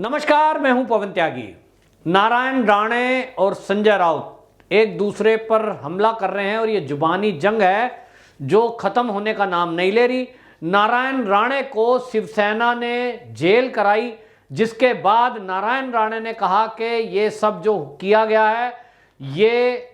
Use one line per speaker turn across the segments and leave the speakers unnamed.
नमस्कार, मैं हूं पवन त्यागी। नारायण राणे और संजय राउत एक दूसरे पर हमला कर रहे हैं और ये जुबानी जंग है जो खत्म होने का नाम नहीं ले रही। नारायण राणे को शिवसेना ने जेल कराई, जिसके बाद नारायण राणे ने कहा कि ये सब जो किया गया है ये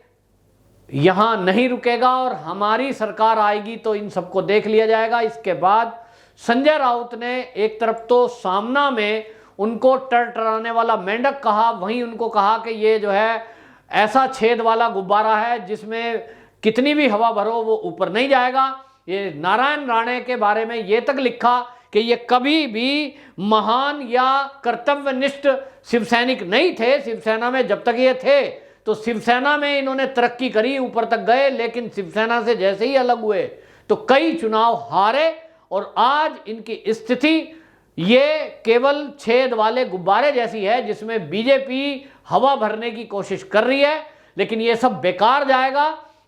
यहाँ नहीं रुकेगा और हमारी सरकार आएगी तो इन सबको देख लिया जाएगा। इसके बाद संजय राउत ने एक तरफ तो सामना में उनको टरटराने वाला मेंढक कहा, वहीं उनको कहा कि ये जो है ऐसा छेद वाला गुब्बारा है जिसमें कितनी भी हवा भरो वो ऊपर नहीं जाएगा। ये नारायण राणे के बारे में ये तक लिखा कि ये कभी भी महान या कर्तव्यनिष्ठ शिवसैनिक नहीं थे। शिवसेना में जब तक ये थे तो शिवसेना में इन्होंने तरक्की करी, ऊपर तक गए, लेकिन शिवसेना से जैसे ही अलग हुए तो कई चुनाव हारे और आज इनकी स्थिति ये केवल छेद वाले गुब्बारे जैसी है जिसमें बीजेपी हवा भरने की कोशिश कर रही है, लेकिन ये सब बेकार जाएगा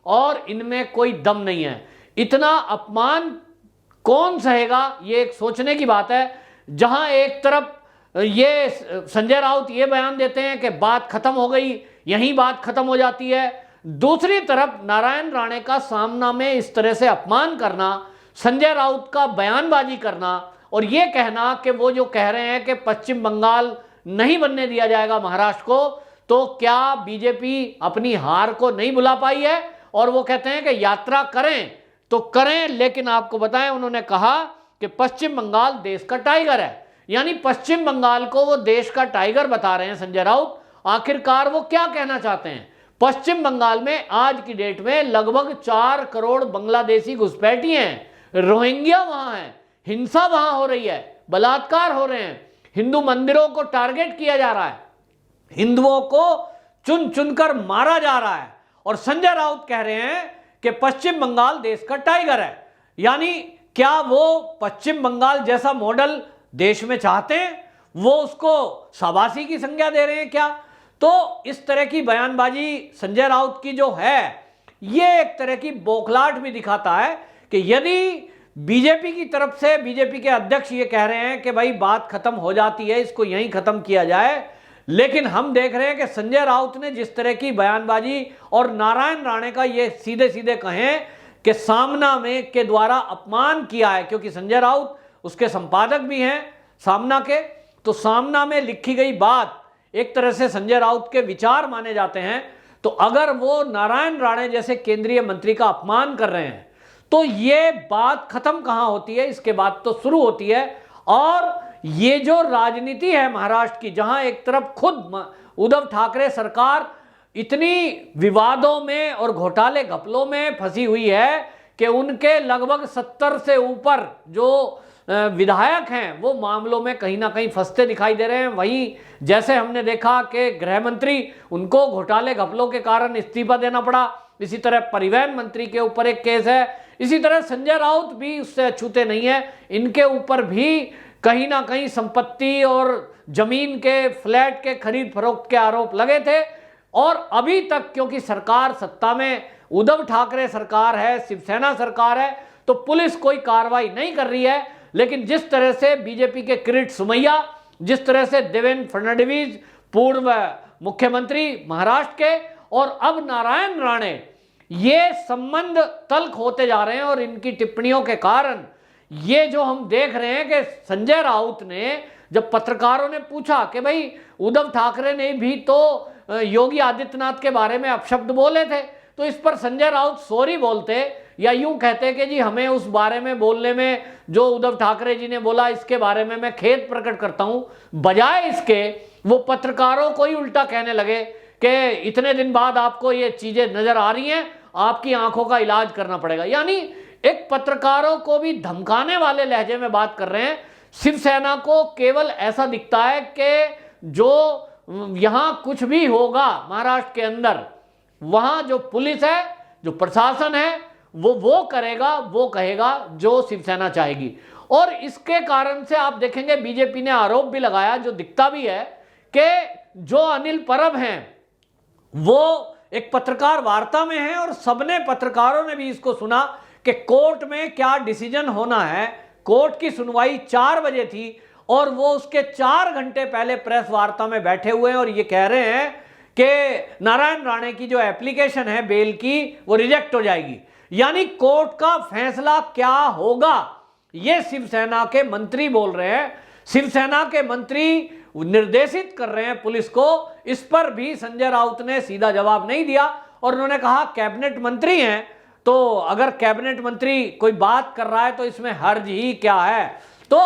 और इनमें कोई दम नहीं है। इतना अपमान कौन सहेगा, ये एक सोचने की बात है। जहां एक तरफ ये संजय राउत ये बयान देते हैं कि बात खत्म हो गई, यहीं बात खत्म हो जाती है, दूसरी तरफ नारायण राणे का सामना में इस तरह से अपमान करना, संजय राउत का बयानबाजी करना और ये कहना कि वो जो कह रहे हैं कि पश्चिम बंगाल नहीं बनने दिया जाएगा महाराष्ट्र को, तो क्या बीजेपी अपनी हार को नहीं भुला पाई है? और वो कहते हैं कि यात्रा करें तो करें, लेकिन आपको बताएं उन्होंने कहा कि पश्चिम बंगाल देश का टाइगर है, यानी पश्चिम बंगाल को वो देश का टाइगर बता रहे हैं संजय राउत। आखिरकार वो क्या कहना चाहते हैं? पश्चिम बंगाल में आज की डेट में लगभग 4 करोड़ बांग्लादेशी घुसपैठी हैं, रोहिंग्या वहां हैं, हिंसा वहां हो रही है, बलात्कार हो रहे हैं, हिंदू मंदिरों को टारगेट किया जा रहा है, हिंदुओं को चुन चुनकर मारा जा रहा है और संजय राउत कह रहे हैं कि पश्चिम बंगाल देश का टाइगर है। यानी क्या वो पश्चिम बंगाल जैसा मॉडल देश में चाहते हैं? वो उसको शाबाशी की संज्ञा दे रहे हैं क्या? तो इस तरह की बयानबाजी संजय राउत की जो है ये एक तरह की बौखलाहट भी दिखाता है कि यदि बीजेपी की तरफ से बीजेपी के अध्यक्ष ये कह रहे हैं कि भाई बात खत्म हो जाती है, इसको यहीं खत्म किया जाए, लेकिन हम देख रहे हैं कि संजय राउत ने जिस तरह की बयानबाजी और नारायण राणे का ये सीधे सीधे कहें कि सामना में के द्वारा अपमान किया है, क्योंकि संजय राउत उसके संपादक भी हैं सामना के, तो सामना में लिखी गई बात एक तरह से संजय राउत के विचार माने जाते हैं। तो अगर वो नारायण राणे जैसे केंद्रीय मंत्री का अपमान कर रहे हैं तो ये बात खत्म कहां होती है? इसके बाद तो शुरू होती है। और ये जो राजनीति है महाराष्ट्र की, जहां एक तरफ खुद उद्धव ठाकरे सरकार इतनी विवादों में और घोटाले घपलों में फंसी हुई है कि उनके लगभग 70 से ऊपर जो विधायक हैं वो मामलों में कहीं ना कहीं फंसते दिखाई दे रहे हैं। वहीं जैसे हमने देखा कि गृह मंत्री, उनको घोटाले घपलों के कारण इस्तीफा देना पड़ा, इसी तरह परिवहन मंत्री के ऊपर एक केस है, इसी तरह संजय राउत भी उससे अछूते नहीं है, इनके ऊपर भी कहीं ना कहीं संपत्ति और जमीन के फ्लैट के खरीद फरोख्त के आरोप लगे थे। और अभी तक क्योंकि सरकार सत्ता में उद्धव ठाकरे सरकार है, शिवसेना सरकार है, तो पुलिस कोई कार्रवाई नहीं कर रही है। लेकिन जिस तरह से बीजेपी के किरीट सोमैया, जिस तरह से देवेंद्र फडणवीस पूर्व मुख्यमंत्री महाराष्ट्र के, और अब नारायण राणे, ये संबंध तल्ख होते जा रहे हैं और इनकी टिप्पणियों के कारण ये जो हम देख रहे हैं कि संजय राउत ने जब पत्रकारों ने पूछा कि भाई उद्धव ठाकरे ने भी तो योगी आदित्यनाथ के बारे में अपशब्द बोले थे, तो इस पर संजय राउत सॉरी बोलते या यूं कहते कि जी हमें उस बारे में बोलने में जो उद्धव ठाकरे जी ने बोला इसके बारे में मैं खेद प्रकट करता हूं, बजाय इसके वो पत्रकारों को ही उल्टा कहने लगे कि इतने दिन बाद आपको ये चीजें नजर आ रही हैं, आपकी आंखों का इलाज करना पड़ेगा। यानी एक पत्रकारों को भी धमकाने वाले लहजे में बात कर रहे हैं। शिवसेना को केवल ऐसा दिखता है कि जो यहां कुछ भी होगा महाराष्ट्र के अंदर, वहां जो पुलिस है, जो प्रशासन है, वो करेगा, वो कहेगा जो शिवसेना चाहेगी। और इसके कारण से आप देखेंगे बीजेपी ने आरोप भी लगाया, जो दिखता भी है, कि जो अनिल परब हैं वो एक पत्रकार वार्ता में है और सबने पत्रकारों ने भी इसको सुना कि कोर्ट में क्या डिसीजन होना है। कोर्ट की सुनवाई 4 बजे थी और वो उसके 4 घंटे पहले प्रेस वार्ता में बैठे हुए हैं और ये कह रहे हैं कि नारायण राणे की जो एप्लीकेशन है बेल की वो रिजेक्ट हो जाएगी। यानी कोर्ट का फैसला क्या होगा ये शिवसेना के मंत्री बोल रहे हैं। शिवसेना के मंत्री निर्देशित कर रहे हैं पुलिस को। इस पर भी संजय राउत ने सीधा जवाब नहीं दिया और उन्होंने कहा कैबिनेट मंत्री हैं, तो अगर कैबिनेट मंत्री कोई बात कर रहा है तो इसमें हर्ज ही क्या है। तो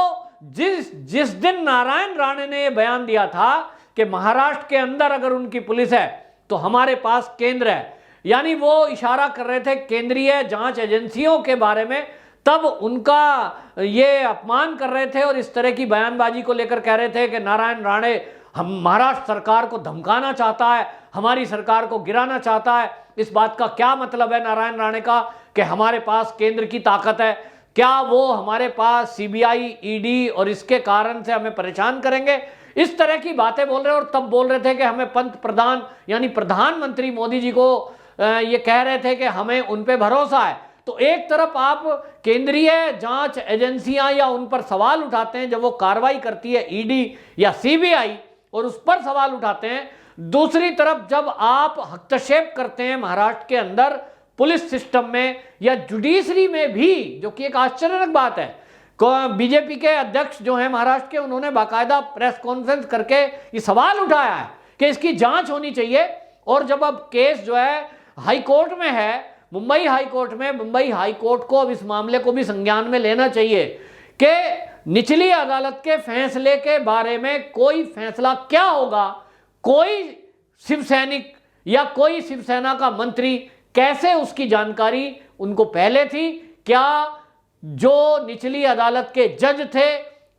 जिस दिन नारायण राणे ने यह बयान दिया था कि महाराष्ट्र के अंदर अगर उनकी पुलिस है तो हमारे पास केंद्र है, यानी वो इशारा कर रहे थे केंद्रीय जांच एजेंसियों के बारे में, तब उनका ये अपमान कर रहे थे और इस तरह की बयानबाजी को लेकर कह रहे थे कि नारायण राणे हम महाराष्ट्र सरकार को धमकाना चाहता है, हमारी सरकार को गिराना चाहता है। इस बात का क्या मतलब है नारायण राणे का कि हमारे पास केंद्र की ताकत है? क्या वो हमारे पास सीबीआई, ईडी और इसके कारण से हमें परेशान करेंगे? इस तरह की बातें बोल रहे हैं और तब बोल रहे थे कि हमें पंत प्रधान यानी प्रधानमंत्री मोदी जी को ये कह रहे थे कि हमें उन पे भरोसा है। तो एक तरफ आप केंद्रीय जांच एजेंसियां या उन पर सवाल उठाते हैं जब वो कार्रवाई करती है ईडी या सीबीआई और उस पर सवाल उठाते हैं, दूसरी तरफ जब आप हस्तक्षेप करते हैं महाराष्ट्र के अंदर पुलिस सिस्टम में या जुडिशरी में भी, जो कि एक आश्चर्यजनक बात है। बीजेपी के अध्यक्ष जो हैं महाराष्ट्र के, उन्होंने बाकायदा प्रेस कॉन्फ्रेंस करके ये सवाल उठाया है कि इसकी जांच होनी चाहिए। और जब अब केस जो है हाई कोर्ट में है, मुंबई हाई कोर्ट में, मुंबई हाई कोर्ट को अब इस मामले को भी संज्ञान में लेना चाहिए कि निचली अदालत के फैसले के बारे में कोई फैसला क्या होगा, कोई शिवसैनिक या कोई शिवसेना का मंत्री कैसे उसकी जानकारी उनको पहले थी? क्या जो निचली अदालत के जज थे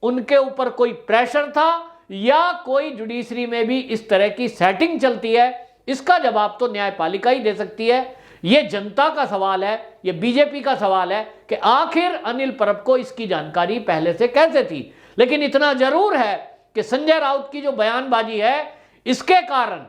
उनके ऊपर कोई प्रेशर था या कोई जुडिशरी में भी इस तरह की सेटिंग चलती है? इसका जवाब तो न्यायपालिका ही दे सकती है। ये जनता का सवाल है, ये बीजेपी का सवाल है कि आखिर अनिल परब को इसकी जानकारी पहले से कैसे थी। लेकिन इतना जरूर है कि संजय राउत की जो बयानबाजी है इसके कारण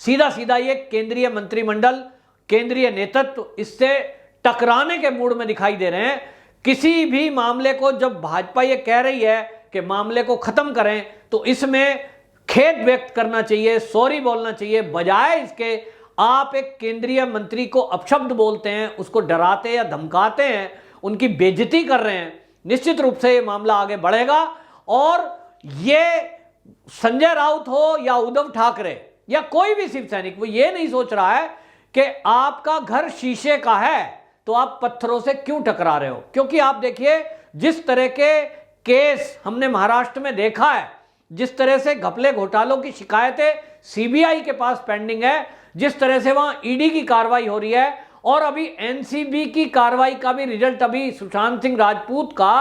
सीधा सीधा ये केंद्रीय मंत्रिमंडल, केंद्रीय नेतृत्व इससे टकराने के मूड में दिखाई दे रहे हैं। किसी भी मामले को जब भाजपा ये कह रही है कि मामले को खत्म करें तो इसमें खेद व्यक्त करना चाहिए, सॉरी बोलना चाहिए, बजाय इसके आप एक केंद्रीय मंत्री को अपशब्द बोलते हैं, उसको डराते या धमकाते हैं, उनकी बेइज्जती कर रहे हैं। निश्चित रूप से ये मामला आगे बढ़ेगा और ये संजय राउत हो या उद्धव ठाकरे या कोई भी शिव सैनिक, वो ये नहीं सोच रहा है कि आपका घर शीशे का है तो आप पत्थरों से क्यों टकरा रहे हो। क्योंकि आप देखिए जिस तरह के केस हमने महाराष्ट्र में देखा है, जिस तरह से घपले घोटालों की शिकायतें सीबीआई के पास पेंडिंग है, जिस तरह से वहां ईडी की कार्रवाई हो रही है और अभी एनसीबी की कार्रवाई का भी रिजल्ट अभी सुशांत सिंह राजपूत का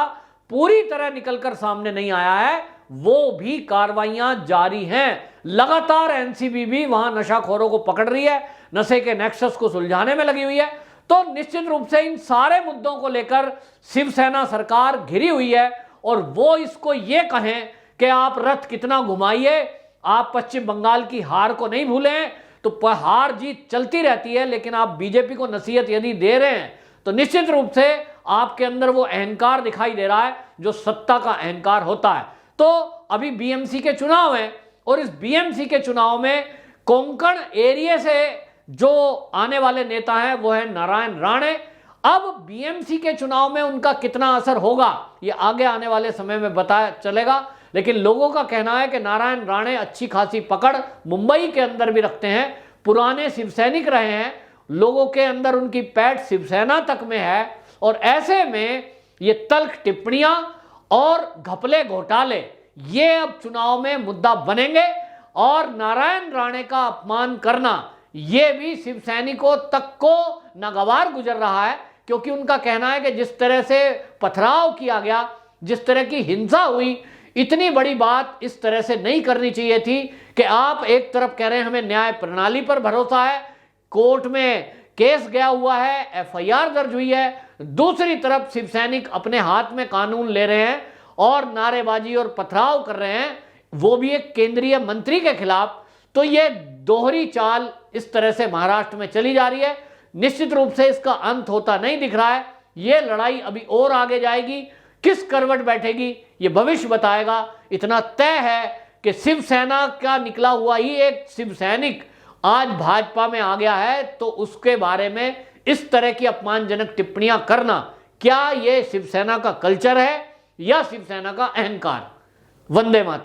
पूरी तरह निकलकर सामने नहीं आया है, वो भी कार्रवाइयां जारी हैं। लगातार एनसीबी भी वहां नशाखोरों को पकड़ रही है, नशे के नेक्सस को सुलझाने में लगी हुई है। तो निश्चित रूप से इन सारे मुद्दों को लेकर शिवसेना सरकार घिरी हुई है और वो इसको ये कहें कि आप रथ कितना घुमाइए, आप पश्चिम बंगाल की हार को नहीं भूलें, तो हार जीत चलती रहती है, लेकिन आप बीजेपी को नसीहत यदि दे रहे हैं तो निश्चित रूप से आपके अंदर वो अहंकार दिखाई दे रहा है जो सत्ता का अहंकार होता है। तो अभी बीएमसी के चुनाव हैं और इस बीएमसी के चुनाव में कोंकण एरिया से जो आने वाले नेता हैं वो है नारायण राणे। अब बीएमसी के चुनाव में उनका कितना असर होगा ये आगे आने वाले समय में बताया चलेगा, लेकिन लोगों का कहना है कि नारायण राणे अच्छी खासी पकड़ मुंबई के अंदर भी रखते हैं, पुराने शिवसैनिक रहे हैं, लोगों के अंदर उनकी पैठ शिवसेना तक में है और ऐसे में ये तल्ख टिप्पणियां और घपले घोटाले ये अब चुनाव में मुद्दा बनेंगे और नारायण राणे का अपमान करना ये भी शिवसैनिकों तक को नागवार गुजर रहा है, क्योंकि उनका कहना है कि जिस तरह से पथराव किया गया, जिस तरह की हिंसा हुई, इतनी बड़ी बात इस तरह से नहीं करनी चाहिए थी कि आप एक तरफ कह रहे हैं हमें न्याय प्रणाली पर भरोसा है, कोर्ट में केस गया हुआ है, एफआईआर दर्ज हुई है, दूसरी तरफ शिवसैनिक अपने हाथ में कानून ले रहे हैं और नारेबाजी और पथराव कर रहे हैं, वो भी एक केंद्रीय मंत्री के खिलाफ। तो ये दोहरी चाल इस तरह से महाराष्ट्र में चली जा रही है। निश्चित रूप से इसका अंत होता नहीं दिख रहा है, ये लड़ाई अभी और आगे जाएगी किस करवट बैठेगी ये भविष्य बताएगा। इतना तय है कि शिवसेना का निकला हुआ ही एक शिव सैनिक आज भाजपा में आ गया है, तो उसके बारे में इस तरह की अपमानजनक टिप्पणियां करना, क्या ये शिवसेना का कल्चर है या शिवसेना का अहंकार? वंदे मातरम।